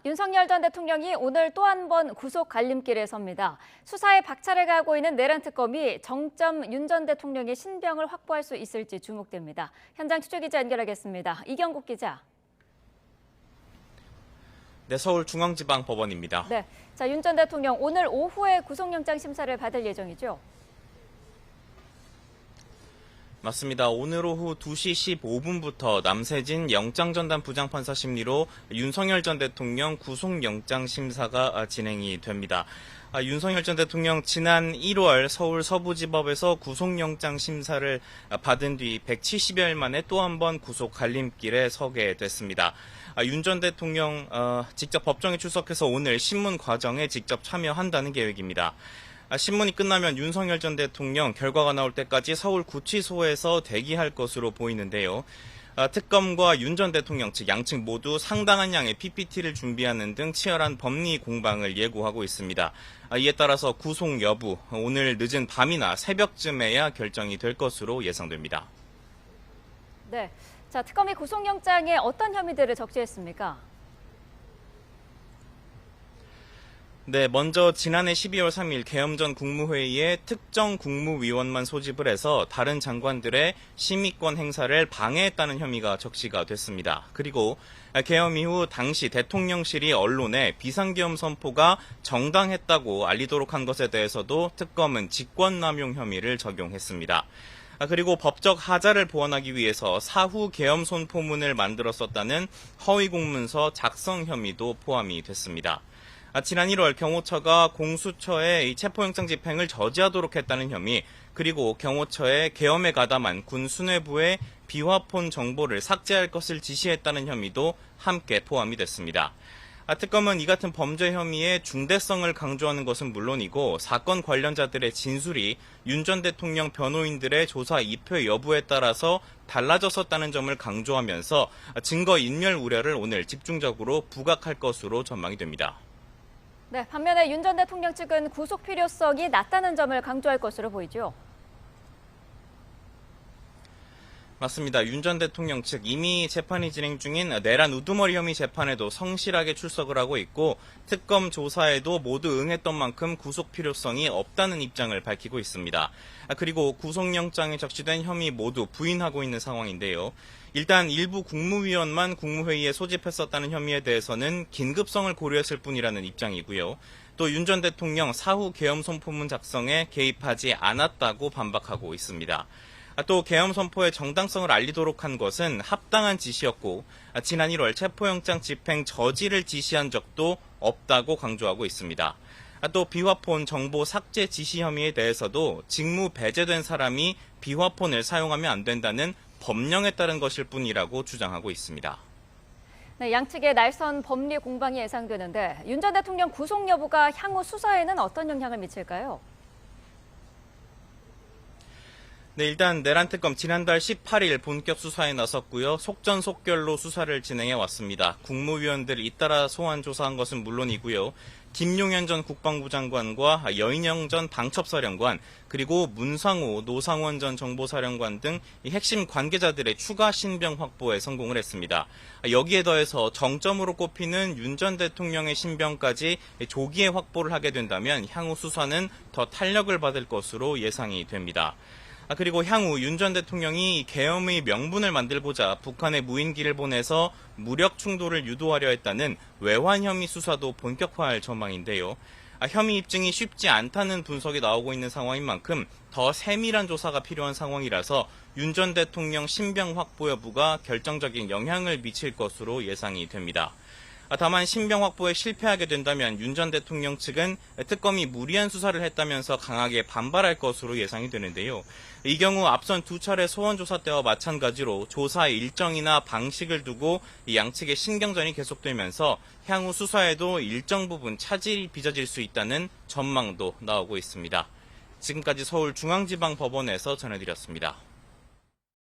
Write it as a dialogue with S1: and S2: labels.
S1: 윤석열 전 대통령이 오늘 또 한 번 구속 갈림길에 섭니다. 수사에 박차를 가하고 있는 내란 특검이 정점 윤 전 대통령의 신병을 확보할 수 있을지 주목됩니다. 현장 취재기자 연결하겠습니다. 이경국 기자.
S2: 네, 서울중앙지방법원입니다.
S1: 네, 윤 전 대통령 오늘 오후에 구속영장 심사를 받을 예정이죠?
S2: 맞습니다. 오늘 오후 2시 15분부터 남세진 영장전담 부장판사 심리로 윤석열 전 대통령 구속영장 심사가 진행이 됩니다. 윤석열 전 대통령 지난 1월 서울 서부지법에서 구속영장 심사를 받은 뒤 170여일 만에 또 한 번 구속 갈림길에 서게 됐습니다. 윤 전 대통령 직접 법정에 출석해서 오늘 신문 과정에 직접 참여한다는 계획입니다. 신문이 끝나면 윤석열 전 대통령 결과가 나올 때까지 서울 구치소에서 대기할 것으로 보이는데요. 특검과 윤 전 대통령 측 양측 모두 상당한 양의 PPT를 준비하는 등 치열한 법리 공방을 예고하고 있습니다. 이에 따라서 구속 여부 오늘 늦은 밤이나 새벽쯤에야 결정이 될 것으로 예상됩니다.
S1: 네, 특검이 구속영장에 어떤 혐의들을 적시했습니까?
S2: 네, 먼저 지난해 12월 3일 개엄 전 국무회의에 특정 국무위원만 소집을 해서 다른 장관들의 심의권 행사를 방해했다는 혐의가 적시가 됐습니다. 그리고 개엄 이후 당시 대통령실이 언론에 비상계엄 선포가 정당했다고 알리도록 한 것에 대해서도 특검은 직권남용 혐의를 적용했습니다. 그리고 법적 하자를 보완하기 위해서 사후 계엄 선포문을 만들었었다는 허위 공문서 작성 혐의도 포함이 됐습니다. 지난 1월 경호처가 공수처에 체포영장 집행을 저지하도록 했다는 혐의, 그리고 경호처에 계엄에 가담한 군 수뇌부의 비화폰 정보를 삭제할 것을 지시했다는 혐의도 함께 포함이 됐습니다. 특검은 이 같은 범죄 혐의의 중대성을 강조하는 것은 물론이고 사건 관련자들의 진술이 윤 전 대통령 변호인들의 조사 입회 여부에 따라서 달라졌었다는 점을 강조하면서 증거 인멸 우려를 오늘 집중적으로 부각할 것으로 전망이 됩니다.
S1: 네, 반면에 윤 전 대통령 측은 구속 필요성이 낮다는 점을 강조할 것으로 보이죠.
S2: 맞습니다. 윤 전 대통령 측 이미 재판이 진행 중인 내란 우두머리 혐의 재판에도 성실하게 출석을 하고 있고 특검 조사에도 모두 응했던 만큼 구속 필요성이 없다는 입장을 밝히고 있습니다. 그리고 구속영장에 적시된 혐의 모두 부인하고 있는 상황인데요. 일단 일부 국무위원만 국무회의에 소집했었다는 혐의에 대해서는 긴급성을 고려했을 뿐이라는 입장이고요. 또 윤 전 대통령 사후 계엄 선포문 작성에 개입하지 않았다고 반박하고 있습니다. 또 계엄 선포의 정당성을 알리도록 한 것은 합당한 지시였고 지난 1월 체포영장 집행 저지를 지시한 적도 없다고 강조하고 있습니다. 또 비화폰 정보 삭제 지시 혐의에 대해서도 직무 배제된 사람이 비화폰을 사용하면 안 된다는 법령에 따른 것일 뿐이라고 주장하고 있습니다.
S1: 네, 양측의 날선 법리 공방이 예상되는데 윤 전 대통령 구속 여부가 향후 수사에는 어떤 영향을 미칠까요?
S2: 네, 일단 내란특검 지난달 18일 본격 수사에 나섰고요. 속전속결로 수사를 진행해 왔습니다. 국무위원들을 잇따라 소환 조사한 것은 물론이고요. 김용현 전 국방부 장관과 여인영 전 방첩사령관, 그리고 문상호, 노상원 전 정보사령관 등 핵심 관계자들의 추가 신병 확보에 성공을 했습니다. 여기에 더해서 정점으로 꼽히는 윤 전 대통령의 신병까지 조기에 확보를 하게 된다면 향후 수사는 더 탄력을 받을 것으로 예상이 됩니다. 그리고 향후 윤 전 대통령이 계엄의 명분을 만들고자 북한에 무인기를 보내서 무력 충돌을 유도하려 했다는 외환 혐의 수사도 본격화할 전망인데요. 혐의 입증이 쉽지 않다는 분석이 나오고 있는 상황인 만큼 더 세밀한 조사가 필요한 상황이라서 윤 전 대통령 신병 확보 여부가 결정적인 영향을 미칠 것으로 예상이 됩니다. 다만 신병 확보에 실패하게 된다면 윤 전 대통령 측은 특검이 무리한 수사를 했다면서 강하게 반발할 것으로 예상이 되는데요. 이 경우 앞선 두 차례 소환 조사 때와 마찬가지로 조사 일정이나 방식을 두고 이 양측의 신경전이 계속되면서 향후 수사에도 일정 부분 차질이 빚어질 수 있다는 전망도 나오고 있습니다. 지금까지 서울중앙지방법원에서 전해드렸습니다.